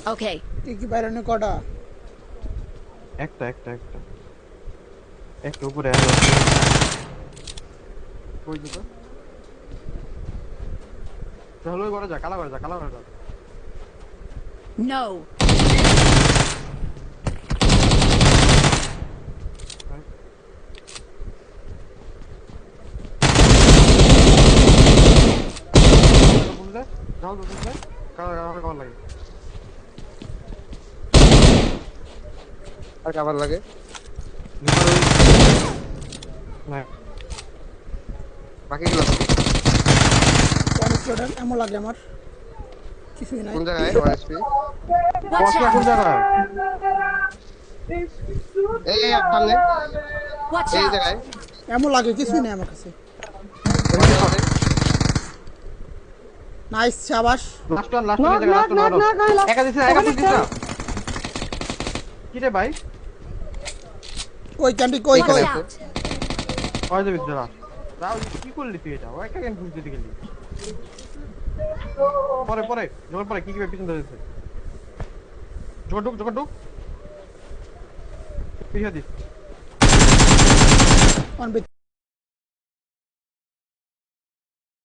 Okay. কি বাইরে নে কটা একটা উপরে আর কই দিবা চলো ঘরে যা কালা ঘরে যা No. বুঝলে যাও বুঝলে কালা লাগে আর কভার লাগে না বাকিগুলো অনেক প্রোডাক্ট এমন লাগে আমার কিছুই নাই কোন জায়গায় ওএসপি Watch কোন out. জায়গা এই সামনে Watch এই out. জায়গায় এমন লাগে কিছুই নাই আমার কাছে নাইস শাবাশ লাস্ট জায়গা একা দিছ কি রে ভাই কই ক্যান্ডি কই Watch কই out. ওই যে বিদ্যা রাও কি করলি তুই এটা ও একা কেন বুঝতে গেলি পরে যখন পরে কি পিছন ধরেছে ঢুক পিছা দিস অন